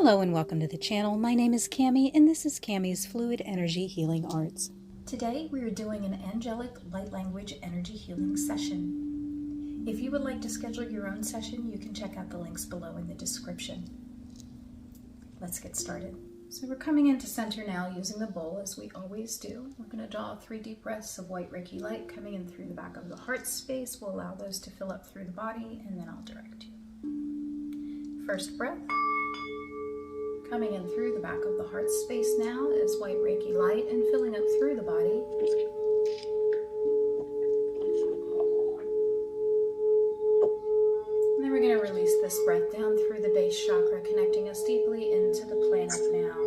Hello and welcome to the channel. My name is Cami and this is Cami's Fluid Energy Healing Arts. Today we are doing an Angelic Light Language Energy Healing session. If you would like to schedule your own session, you can check out the links below in the description. Let's get started. So we're coming into center now using the bowl as we always do. We're going to draw 3 deep breaths of white Reiki light coming in through the back of the heart space. We'll allow those to fill up through the body and then I'll direct you. First breath. Coming in through the back of the heart space now is white Reiki light and filling up through the body. And then we're going to release this breath down through the base chakra, connecting us deeply into the planet now.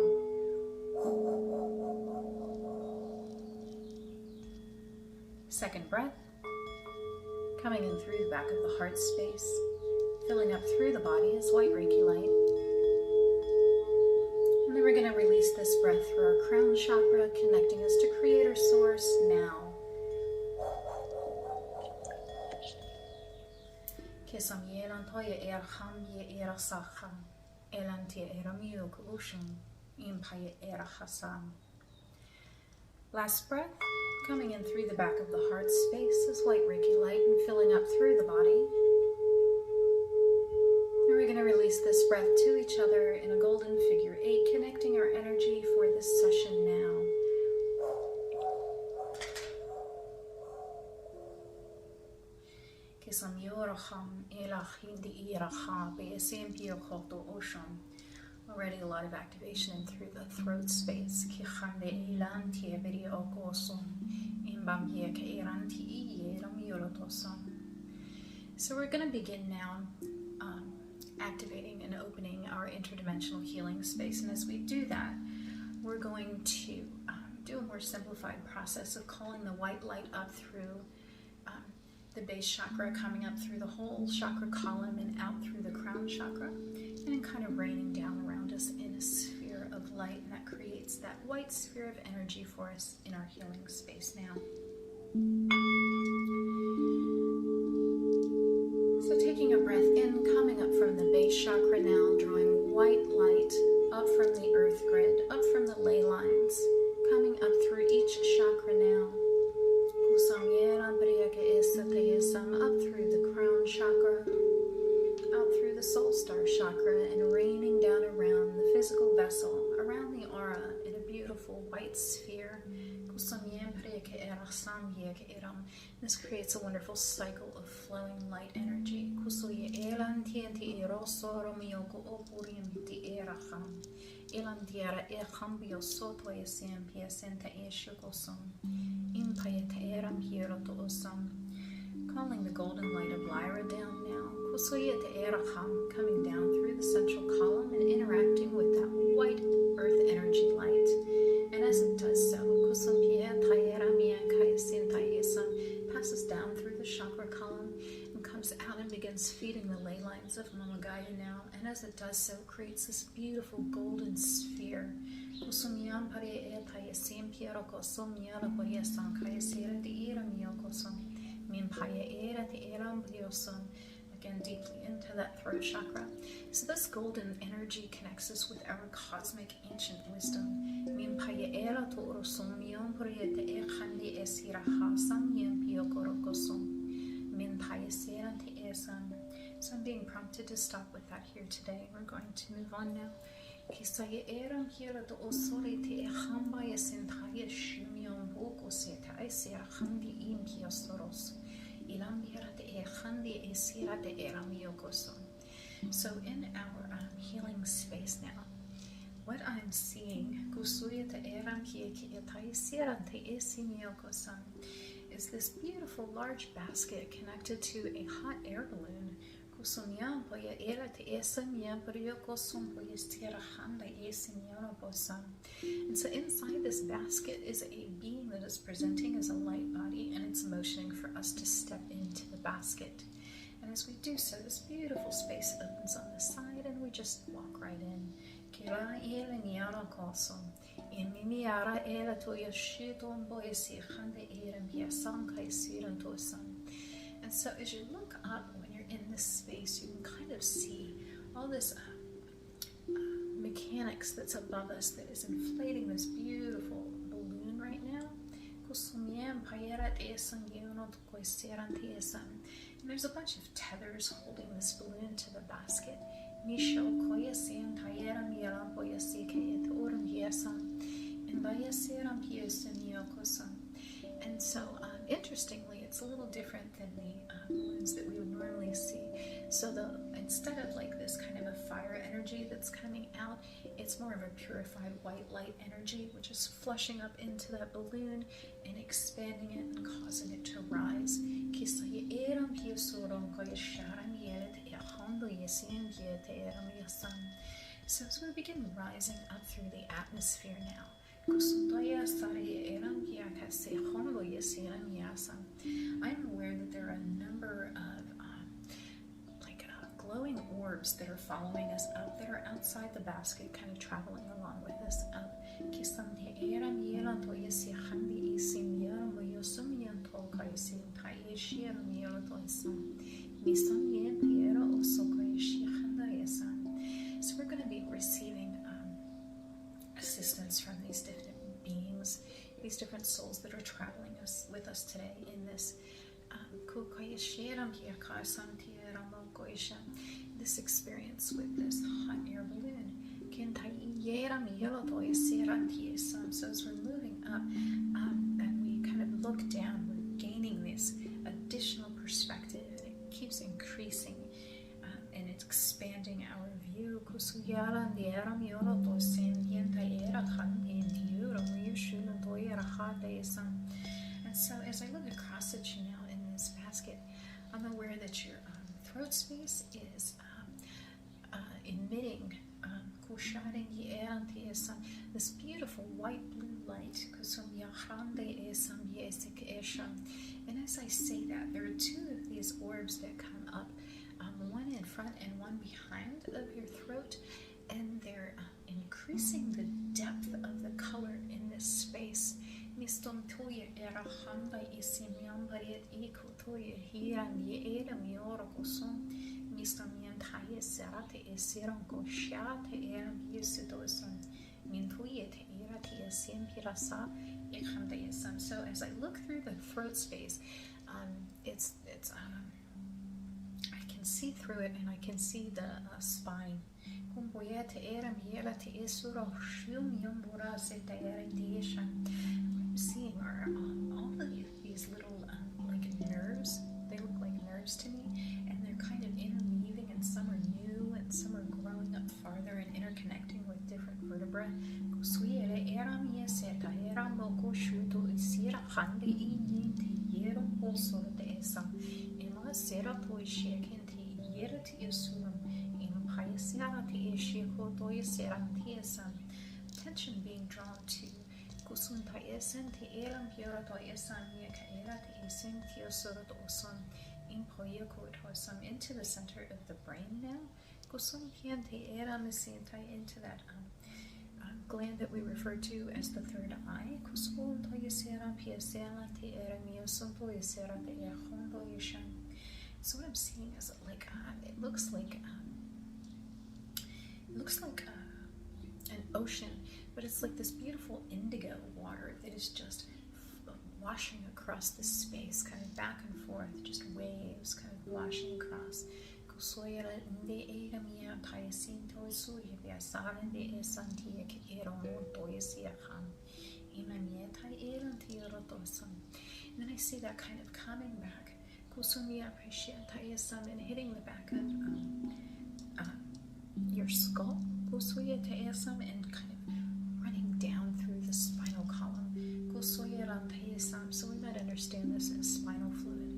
Second breath. Coming in through the back of the heart space, filling up through the body is white Reiki light. And then we're going to release this breath through our crown chakra, connecting us to Creator Source now. Last breath, coming in through the back of the heart space is white Reiki light and filling up through the body. And we're going to release this breath to each other in a golden figure 8, connecting our energy for this session now. Already a lot of activation in through the throat space. So we're going to begin now activating and opening our interdimensional healing space. And as we do that, we're going to do a more simplified process of calling the white light up through the base chakra, coming up through the whole chakra column and out through the crown chakra, and then kind of raining down around us in a sphere of light, and that creates that white sphere of energy for us in our healing space now. So taking a breath in, coming up from the base chakra now, drawing white light up from the earth grid, up from the ley lines, coming up through each chakra now. Up through the crown chakra, out through the soul star chakra, and raining down around the physical vessel, around the aura in a beautiful white sphere. This creates a wonderful cycle of flowing light energy. Calling the golden light of Lyra down now. Coming down through the central column and interacting with that white earth energy light. And as it does so, passes down through the chakra column and comes out and begins feeding the ley lines of Mama Gaia now. And as it does so, creates this beautiful golden sphere. Again, deeply into that throat chakra. So this golden energy connects us with our cosmic ancient wisdom. So I'm being prompted to stop with that here today. We're going to move on now. So in our healing space now, what I'm seeing is this beautiful large basket connected to a hot air balloon. And so inside this basket is a being that is presenting as a light body, and it's motioning for us to step into the basket. And as we do so, this beautiful space opens on the side and we just walk right in. And so as you look up when you're in this space, you can kind of see all this X that's above us that is inflating this beautiful balloon right now. And there's a bunch of tethers holding this balloon to the basket. And so, interestingly, it's a little different than the balloons that we would normally see. So instead of like this kind of a fire energy that's coming out, it's more of a purified white light energy, which is flushing up into that balloon and expanding it and causing it to rise. So as we begin rising up through the atmosphere now, I'm aware that there are a number of glowing orbs that are following us up, that are outside the basket, kind of traveling along with us up. So we're going to be receiving assistance from these different beings, these different souls that are traveling with us today in this this experience with this hot air balloon. So as we're moving up and we kind of look down, we're gaining this additional perspective, and it keeps increasing and it's expanding our view. And so as I look across at you now in this basket, I'm aware that your throat space is emitting this beautiful white blue light. And as I say that, there are two of these orbs that come up, one in front and one behind of your throat, and they're increasing the depth of the color in this space. So as I look through the throat space, I can see through it, and I can see the spine. I'm seeing are all of these little nerves. They look like nerves to me, and they're kind of interweaving, and some are new and some are growing up farther and interconnecting with different vertebrae. Attention being drawn to into the center of the brain now. Into that gland that we refer to as the third eye. So what I'm seeing is it looks like an ocean, but it's like this beautiful indigo water that is just washing across the space, kind of back and forth, just waves kind of washing across. And then I see that kind of coming back and hitting the back of your skull, and kind of running down through the spinal column. So we might understand this as spinal fluid.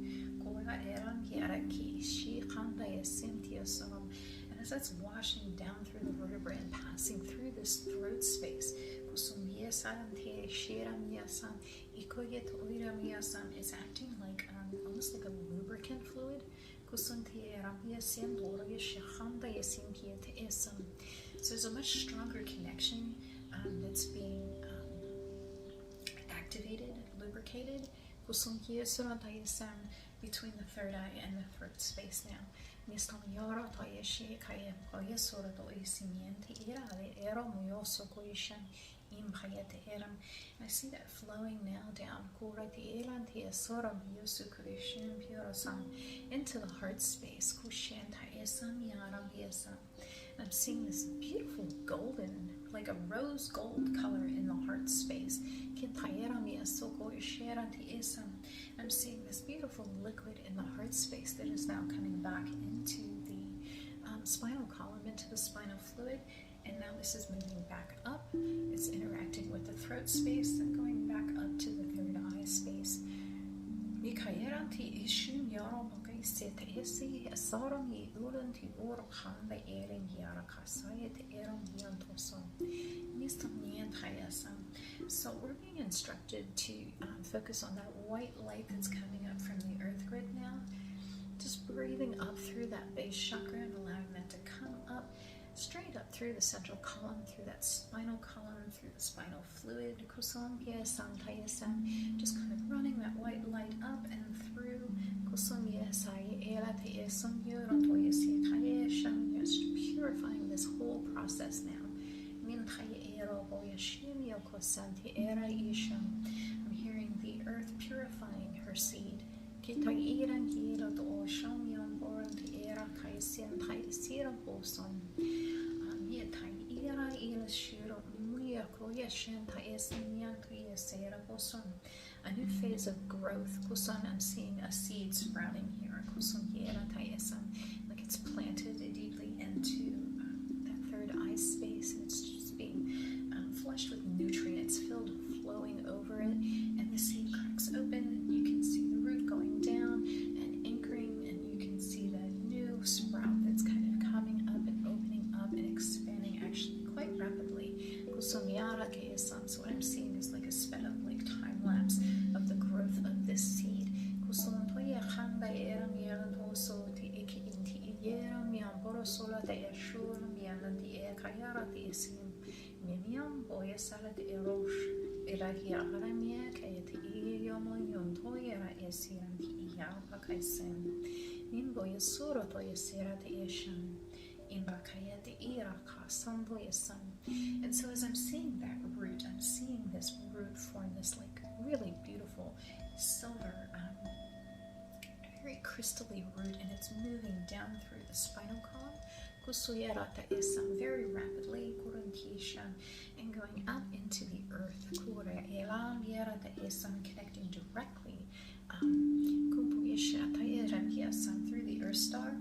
And as that's washing down through the vertebrae and passing through this throat space, it's acting like almost like a lubricant fluid. So there's a much stronger connection that's being activated, lubricated, between the third eye and the throat space now. I see that flowing now down into the heart space. I'm seeing this beautiful golden, like a rose gold color in the heart space. I'm seeing this beautiful liquid in the heart space that is now coming back into the spinal column, into the spinal fluid, and now this is moving back up. It's interacting with the throat space and going back up to the third eye space. So we're being instructed to focus on that white light that's coming up from the earth grid now. Just breathing up through that base chakra and allowing that to come up, straight up through the central column, through that spinal column, through the spinal fluid. Just kind of running that white light up and through. Just purifying this whole process now. I'm hearing the earth purifying her seed. A new phase of growth. I'm seeing a seed sprouting here. Like it's planted deeply into that third eye space, and it's just being flushed with nutrients, flowing over it, and the seed cracks open, and you can see the root going down and anchoring, and you can see that new sprout that's kind of coming up and opening up and expanding actually quite rapidly. So what I'm seeing is like a sped up like time lapse of the growth of this seed. And so as I'm seeing that root, I'm seeing this root form this like really beautiful silver, very crystally root, and it's moving down through the spinal column very rapidly, and going up into the earth, connecting directly through the earth star,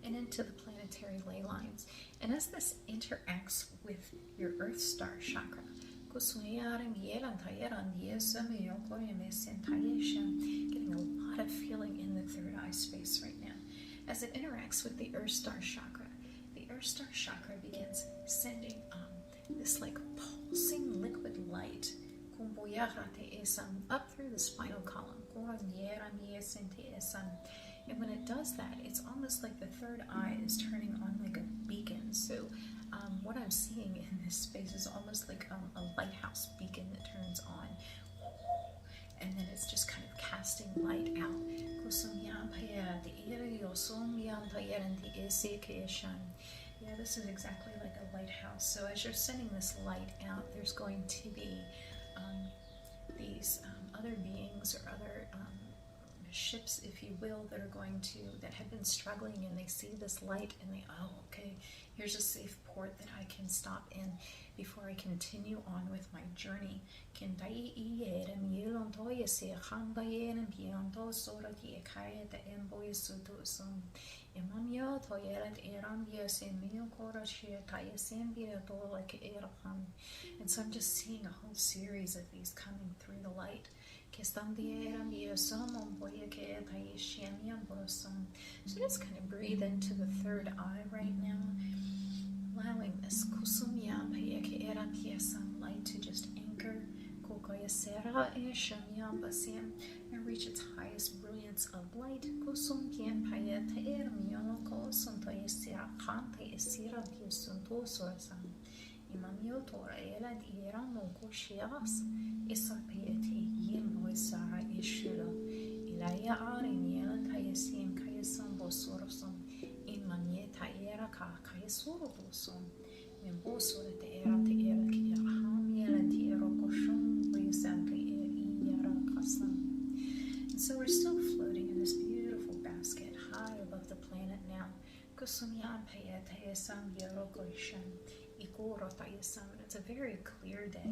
and into the planetary ley lines. And as this interacts with your earth star chakra, getting a lot of feeling in the third eye space right now. As it interacts with the earth star chakra begins sending this like pulsing liquid light up through the spinal column. And when it does that, it's almost like the third eye is turning on like a beacon. So what I'm seeing in this space is almost like a lighthouse beacon that turns on, and then it's just kind of casting light out. Yeah, this is exactly like a lighthouse. So as you're sending this light out, there's going to be these other beings or other ships, if you will, that have been struggling, and they see this light and they, okay, here's a safe port that I can stop in before I continue on with my journey. And so I'm just seeing a whole series of these coming through the light. So just kind of breathe into the third eye right now, allowing this light to just anchor and reach its highest brilliance of light. ka kaisoro boson. Memboso te era ki hamia te era koshon presente iara kasam. And so we're still floating in this beautiful basket high above the planet now. Kusumyan payete sam yoro koishan. It's a very clear day.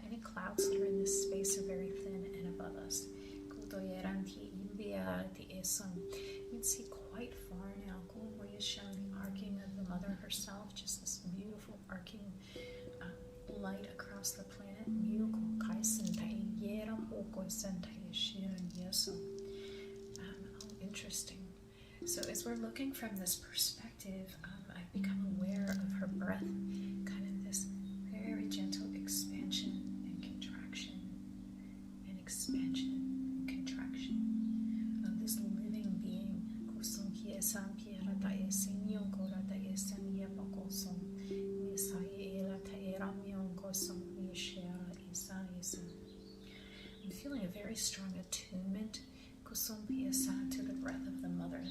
Any clouds that are in this space are very thin and above us. You can see quite far now. The arcing of the mother herself, just this beautiful arcing light across the planet. Interesting. So as we're looking from this perspective, I've become aware of her breath, kind of this very gentle expansion and contraction, and expansion and contraction of this living being. I'm feeling a very strong attunement to the breath of the mother.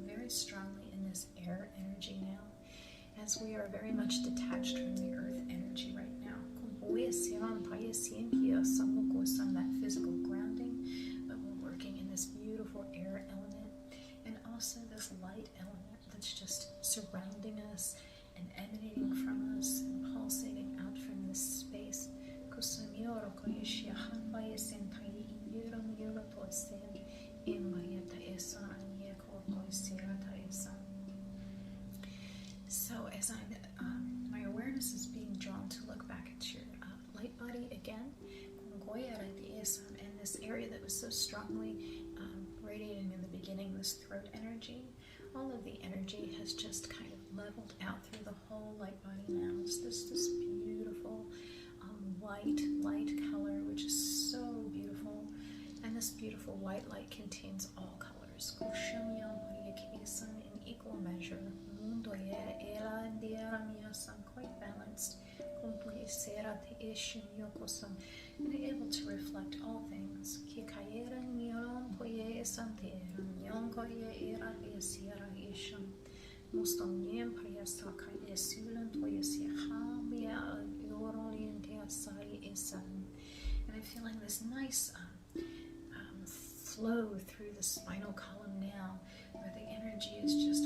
Very strongly in this air energy now, as we are very much detached from the earth energy right now. That physical grounding, but we're working in this beautiful air element, and also this light element that's just surrounding us and emanating from us and pulsating out from this space. So as my awareness is being drawn to look back at your light body again, and this area that was so strongly radiating in the beginning, this throat energy, all of the energy has just kind of leveled out through the whole light body now. It's this beautiful white light color, which is so beautiful, and this beautiful white light contains all colors in equal measure. Quite balanced, and able to reflect all things. And I'm feeling this nice flow through the spinal column now, where the energy is just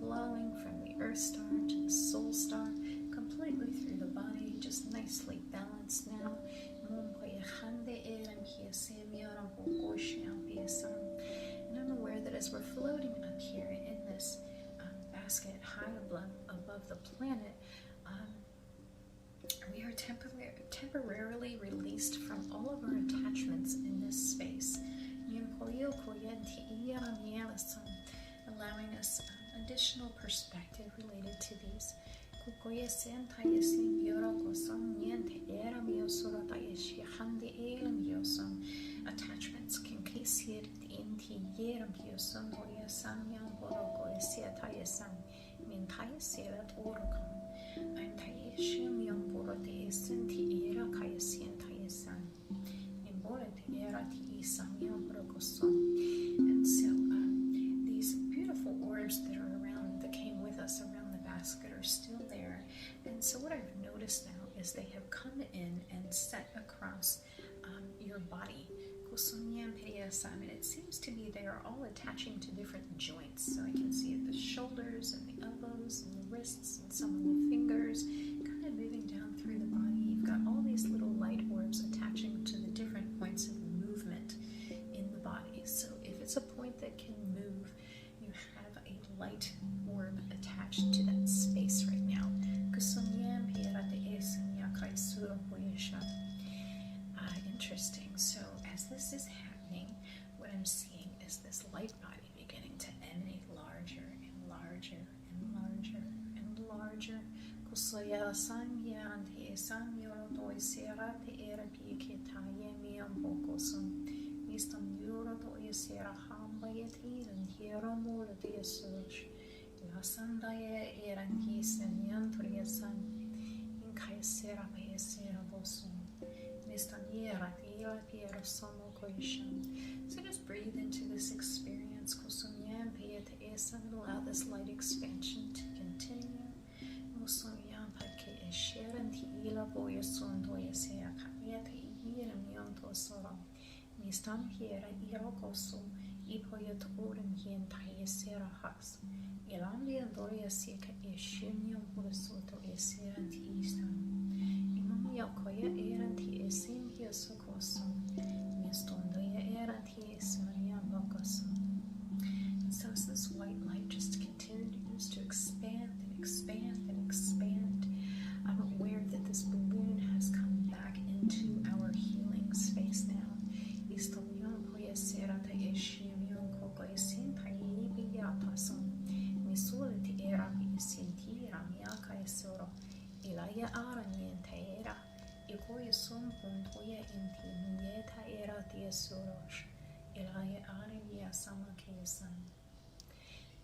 flowing from the earth star to the soul star, completely through the body, just nicely balanced now. And I'm aware that as we're floating up here in this basket high above the planet, we are temporarily released from all of our attachments in this space, allowing us additional perspective related to these. Attachments can and so these beautiful orbs that are around, that came with us around the basket, are still there. And so what I've noticed now is they have come in and set across your body. And it seems to be they are all attaching to different joints. So I can see at the shoulders and the elbows and the wrists and some of the fingers, kind of moving down through the body. You've got all these little light orbs attaching to the different points of movement in the body. So if it's a point that can move, you have a light orb attached to that space right now. Interesting. So as this is happening, what I'm seeing is this light body beginning to emanate larger and larger and larger and larger. So just breathe into this experience. And allow this light expansion to continue. So as this white light just continues to expand and expand and expand, I'm aware that this balloon has come back into our healing space now.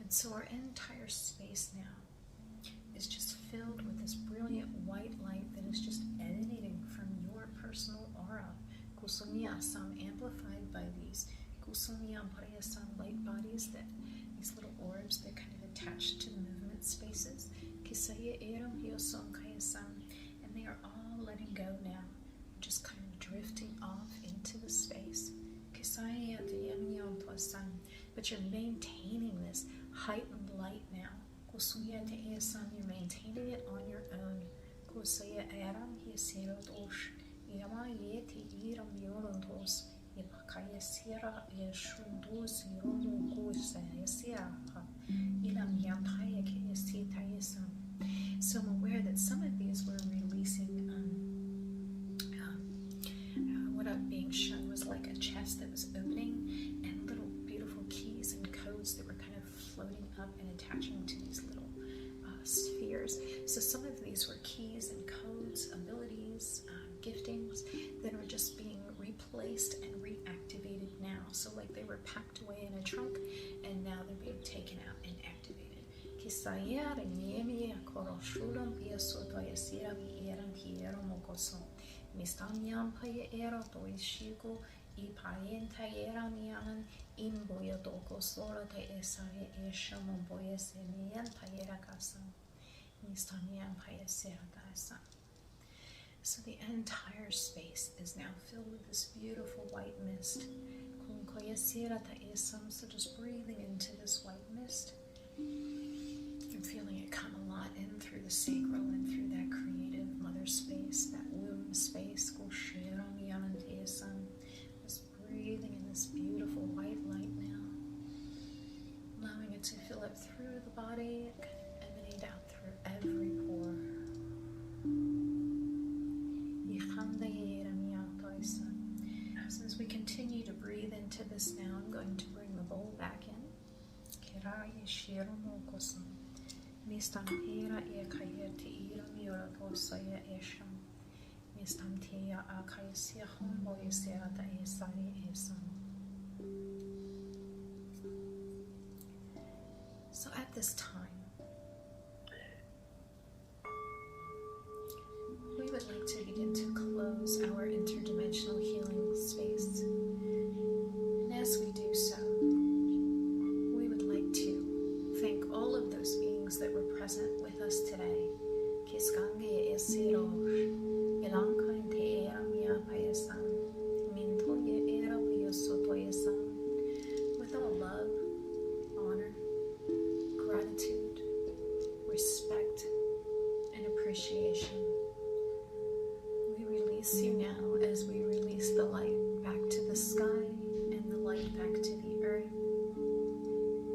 And so our entire space now is just filled with this brilliant white light that is just emanating from your personal aura. Amplified by these light bodies, that these little orbs that kind of attach to the movement spaces. And they are all letting go now, just kind of drifting off into the space. But you're maintaining this heightened light now. You're maintaining it on your own. So I'm aware that some of these were releasing, what I'm being shown was like a chest that was opening and little beautiful keys and codes that were kind of floating up and attaching to these little spheres. So some of these were keys and codes, abilities, giftings that are just being replaced and reactivated now. So like they were packed away in a trunk and now they're being taken out and activated. So the entire space is now filled with this beautiful white mist. So just breathing into this white mist. I'm feeling it come a lot in through the sacral and through that creative mother space, that womb space. Just breathing in this beautiful white light now. Allowing it to fill up through the body and kind of emanate out through every pore. So as we continue to breathe into this now, I'm going to bring the bowl back in. So at this time, we would like to begin to close our interdimensional healing space. And as we do so, we would like to thank all of those beings that were present with us today. With all love, honor, gratitude, respect, and appreciation. We release you now as we release the light back to the sky and the light back to the earth.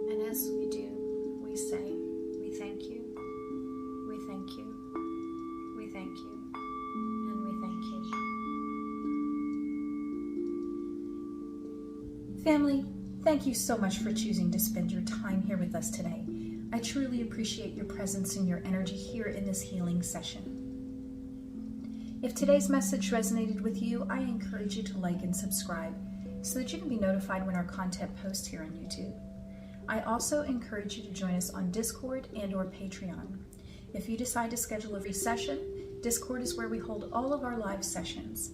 And as we do, we say, we thank you, we thank you, we thank you, and we thank you. Family, thank you so much for choosing to spend your time here with us today. I truly appreciate your presence and your energy here in this healing session. If today's message resonated with you, I encourage you to like and subscribe so that you can be notified when our content posts here on YouTube. I also encourage you to join us on Discord and or Patreon. If you decide to schedule a free session, Discord is where we hold all of our live sessions,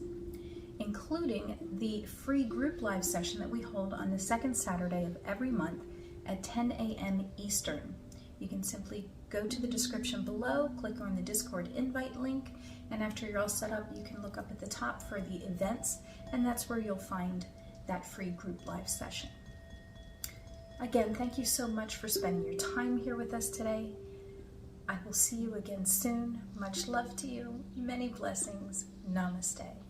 including the free group live session that we hold on the second Saturday of every month at 10 a.m. Eastern. You can simply go to the description below, click on the Discord invite link, and after you're all set up, you can look up at the top for the events, and that's where you'll find that free group live session. Again, thank you so much for spending your time here with us today. I will see you again soon. Much love to you. Many blessings. Namaste.